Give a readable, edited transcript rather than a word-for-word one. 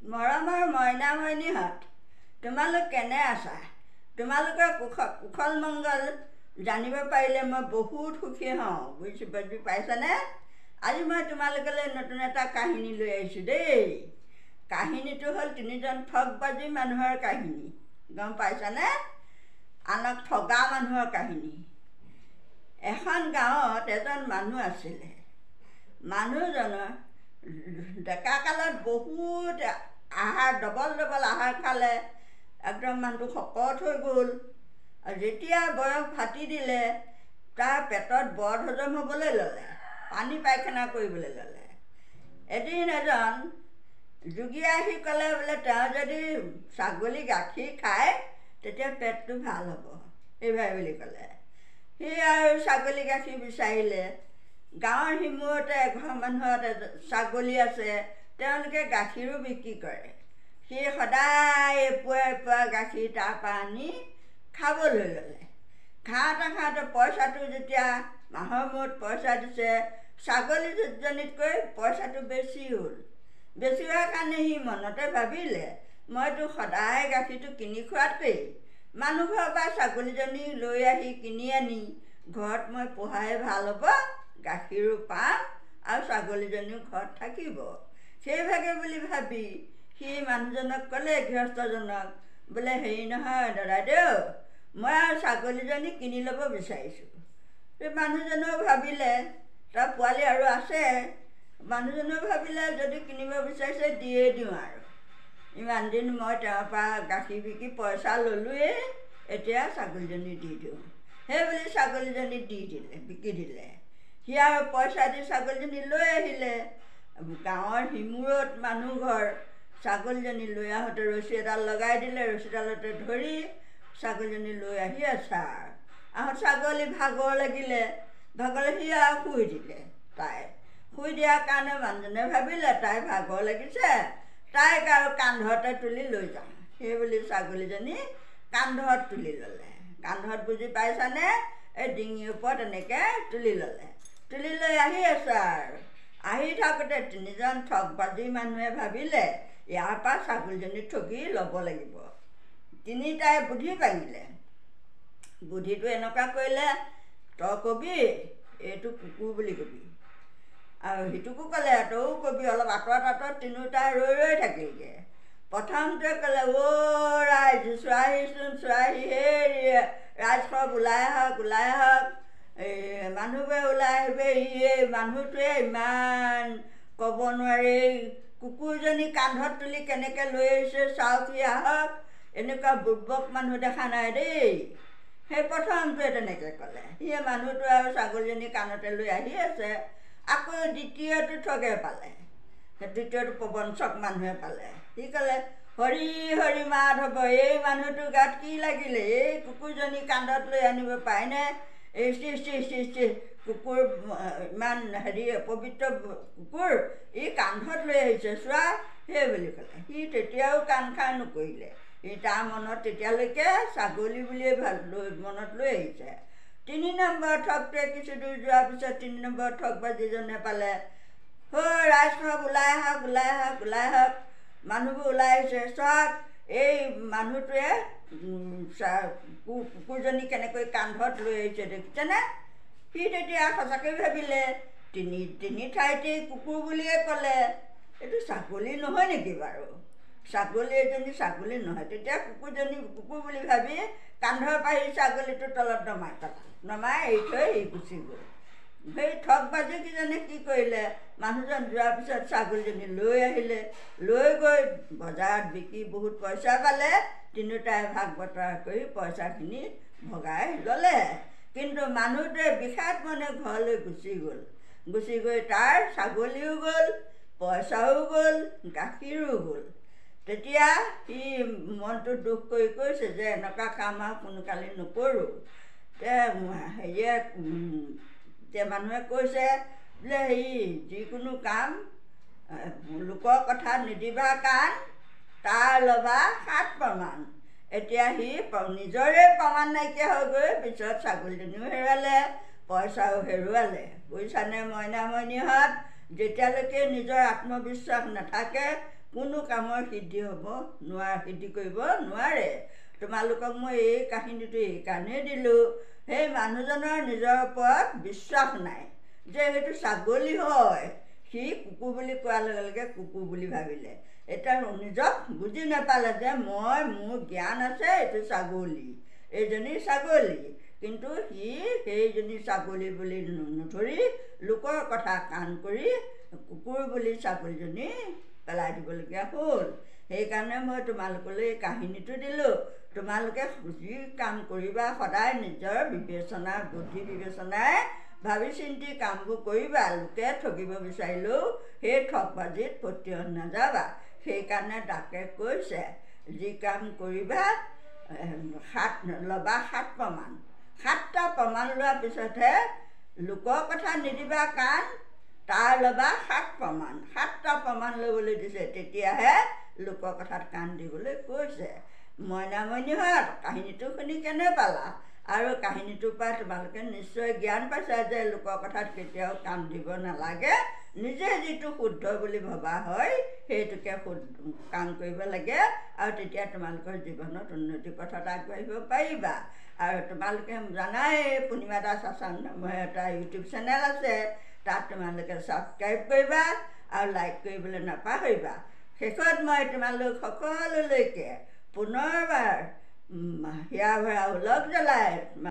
মৰমৰ মইনা মইনীহঁত, তোমালোক কেনে আছা? তোমালোকৰ কুশল মংগল জানিব পাৰিলে মই বহুত সুখী হওঁ। বুজি পাইছানে? আজি মই তোমালোকলৈ নতুন এটা কাহিনী লৈ আহিছোঁ দেই। কাহিনীটো হ'ল 3জন ঠগবাজি মানুহৰ কাহিনী। গম পাইছানে? আনক ঠগা মানুহৰ কাহিনী। এখন গাঁৱত এজন মানুহ আছিলে। মানুহজনৰ ডেকা কালত বহুত আহাৰ ডবল আহাৰ খালে। একদম মানুহটো শকত হৈ গ'ল। আৰু যেতিয়া বয়স ফাটি দিলে, তাৰ পেটত বদ হজম হ'বলৈ ল'লে, পানী পায়খানা কৰিবলৈ ল'লে। এদিন এজন যোগী আহি ক'লে বোলে তেওঁ যদি ছাগলী গাখীৰ খায় তেতিয়া পেটটো ভাল হ'ব, এইভাবে বুলি ক'লে। সি আৰু ছাগলী গাখীৰ বিচাৰিলে। গাঁৱৰ সিমূৰতে এঘৰ মানুহত ছাগলী আছে, তেওঁলোকে গাখীৰো বিক্ৰী কৰে। সি সদায় এপোৱা গাখীৰ তাৰপৰা আনি খাবলৈ ল'লে। খাওঁতে পইচাটো যেতিয়া মাহৰ মূৰত পইচা দিছে, ছাগলীজনীতকৈ পইচাটো বেছি হ'ল। বেছি হোৱাৰ কাৰণে সি মনতে ভাবিলে, মইতো সদায় গাখীৰটো কিনি খোৱাতকৈ মানুহ ঘৰৰ পৰা ছাগলীজনী লৈ আহি কিনি আনি ঘৰত মই পোহাই ভাল হ'ব, গাখীৰো পাম আৰু ছাগলীজনীও ঘৰত থাকিব। সেইভাগে বুলি ভাবি সি মানুহজনক ক'লে, গৃহস্থজনক, বোলে হেৰি নহয় দাদাইদেউ, মই আৰু ছাগলীজনী কিনি ল'ব বিচাৰিছোঁ। সেই মানুহজনেও ভাবিলে তাৰ পোৱালি আৰু আছে। মানুহজনেও ভাবিলে যদি কিনিব বিচাৰিছে দিয়ে দিওঁ আৰু। ইমান দিন মই তেওঁৰ পৰা গাখীৰ বিকি পইচা ল'লোৱেই, এতিয়া ছাগলীজনী দি দিওঁ। সেই বুলি ছাগলীজনী বিকি দিলে। সি আৰু পইচা দি ছাগলীজনী লৈ আহিলে। গাঁৱৰ সিমূৰত মানুহ ঘৰ। ছাগলীজনী লৈ আহোঁতে ৰছী এডাল লগাই দিলে, ৰছীডালতে ধৰি ছাগলীজনী লৈ আহি আছে। আহোঁ ছাগলী ভাগৰ লাগিলে সি আৰু শুই দিলে। শুই দিয়াৰ কাৰণে মানুহজনে ভাবিলে তাই ভাগৰ লাগিছে, তাইক আৰু কান্ধতে তুলি লৈ যাওঁ। সেই বুলি ছাগলীজনী কান্ধত তুলি ল'লে। কান্ধত বুজি পাইছানে? এই ডিঙিৰ ওপৰত এনেকৈ তুলি ল'লে। তুলি লৈ আহি আছে আৰু। আহি থাকোঁতে 3জন ঠগবাজি মানুহে ভাবিলে ইয়াৰ পৰা ছাগলীজনী ঠগি ল'ব লাগিব। তিনিটাই বুদ্ধি পাঙিলে। বুদ্ধিটো এনেকুৱা কৰিলে, তই কবি এইটো কুকুৰ বুলি কবি, আৰু সিটোকো ক'লে তইও কবি। অলপ আঁতৰত তিনিওটাই ৰৈ থাকিলগৈ। প্ৰথমটোৱে ক'লে, অ' ৰাইজ চোৱাহিচোন চোৱাহি, সেই ৰাইজ সব ওলাই আহক, এই মানুহবোৰে ওলাই আহিবে। এই মানুহটোৱে ইমান ক'ব নোৱাৰি, কুকুৰজনী কান্ধত তুলি কেনেকৈ লৈ আহিছে চাওক, সি আহক। এনেকুৱা বুৰ্বক মানুহ দেখা নাই দেই। সেই প্ৰথমটোৱে তেনেকৈ ক'লে। সিয়ে মানুহটো আৰু ছাগলীজনী কাণতে লৈ আহি আছে। আকৌ দ্বিতীয়টো ঠগে পালে। দ্বিতীয়টো প্ৰবঞ্চক মানুহে পালে। সি ক'লে, হৰি হৰি মাধৱ, এই মানুহটোৰ গাত কি লাগিলে? এই কুকুৰজনী কান্ধত লৈ আনিব পাৰেনে? এই চি কুকুৰ, ইমান পবিত্ৰ কুকুৰ, ই কান্ধত লৈ আহিছে চোৱা, সেই বুলি ক'লে। সি তেতিয়াও কাণ খাৰ নকৰিলে। সি তাৰ মনত তেতিয়ালৈকে ছাগলী বুলিয়ে মনত লৈ আহিছে। 3 নম্বৰ ঠগটোৱে কিছু দূৰ যোৱাৰ পিছত 3 নম্বৰ ঠগবাজিজনে পালে, ৰাইজ সব ওলাই আহক, মানুহবোৰ ওলাই আহিছে চাওক, এই মানুহটোৱে কুকুৰজনী কেনেকৈ কান্ধত লৈ আহিছে দেখিছেনে? সি তেতিয়া সঁচাকৈ ভাবিলে, তিনি ঠাইতেই কুকুৰ বুলিয়ে ক'লে, এইটো ছাগলী নহয় নেকি বাৰু? এজনী ছাগলী নহয়। তেতিয়া কুকুৰজনী কুকুৰ বুলি ভাবি কান্ধৰ পাহি ছাগলীটো তলত নমাই এৰি থৈ সি গুচি গ'ল। সেই ঠগবাজিকেইজনে কি কৰিলে, মানুহজন যোৱাৰ পিছত ছাগলীজনী লৈ আহিলে। লৈ গৈ বজাৰত বিকি বহুত পইচা পালে। তিনিওটাই ভাগ বতৰা কৰি পইচাখিনি ভগাই ল'লে। কিন্তু মানুহটোৱে বিষাদ মনে ঘৰলৈ গুচি গৈ তাৰ ছাগলীও গ'ল, পইচাও গ'ল, গাখীৰো গ'ল। তেতিয়া সি মনটো দুখ কৰি কৈছে যে এনেকুৱা কাম আৰু সোনকালে নকৰোঁ। মানুহে কৈছে বোলে যিকোনো কাম লোকৰ কথা নিদিবা কাণ, তাৰ ল'বা 7 প্ৰমাণ। এতিয়া সি নিজৰে প্ৰমাণ নাইকিয়া হৈ গৈ পিছত ছাগলীজনীও হেৰুৱালে, পইচাও হেৰুৱালে। বুজিছানে মইনা মইনীহঁত? যেতিয়ালৈকে নিজৰ আত্মবিশ্বাস নাথাকে কোনো কামৰ সিদ্ধি হ'ব সিদ্ধি কৰিব নোৱাৰে। তোমালোকক মই এই কাহিনীটো এইকাৰণেই দিলোঁ, সেই মানুহজনৰ নিজৰ ওপৰত বিশ্বাস নাই যে সেইটো ছাগলী হয়। সি কুকুৰ বুলি কোৱাৰ লগে লগে কুকুৰ বুলি ভাবিলে। এতিয়া নিজক বুজি নাপালে যে মোৰ জ্ঞান আছে, এইটো ছাগলী, এইজনী ছাগলী। কিন্তু সি সেইজনী ছাগলী বুলি নধৰি লোকৰ কথা কাণ কৰি কুকুৰ বুলি ছাগলীজনী পেলাই দিবলগীয়া হ'ল। সেইকাৰণে মই তোমালোকলৈ এই কাহিনীটো দিলোঁ। তোমালোকে যি কাম কৰিবা সদায় নিজৰ বিবেচনা বুদ্ধি বিবেচনাই ভাবি চিন্তি কামবোৰ কৰিবা। লোকে ঠগিব বিচাৰিলেও সেই ঠগবাজিত পতিয়ন নাযাবা। সেইকাৰণে তাকে কৈছে, যি কাম কৰিবা ল'বা 7 প্ৰমাণ। 7টা প্ৰমাণ লোৱাৰ পিছতহে লোকৰ কথা নিদিবা কাণ, তাৰ ল'বা 7 প্ৰমাণ। 7টা প্ৰমাণ ল'বলৈ দিছে, তেতিয়াহে লোকৰ কথাত কাণ দিবলৈ কৈছে। মইনামণিহঁত, কাহিনীটো শুনি কেনে পালা? আৰু কাহিনীটোৰ পৰা তোমালোকে নিশ্চয় জ্ঞান পাইছা যে লোকৰ কথাত কেতিয়াও কাণ দিব নালাগে। নিজে যিটো শুদ্ধ বুলি ভবা হয় সেইটোকে কাম কৰিব লাগে, আৰু তেতিয়া তোমালোকৰ জীৱনত উন্নতিৰ পথত আগবাঢ়িব পাৰিবা। আৰু তোমালোকে জানাই পূৰ্ণিমা দাস আচান নামৰ এটা ইউটিউব চেনেল আছে, তাত তোমালোকে ছাবস্ক্ৰাইব কৰিবা আৰু লাইক কৰিবলৈ নাপাহৰিবা। শেষত মই তোমালোক সকলোলৈকে পুনৰবাৰ হিয়া ভৰা উলগ জ্বলাই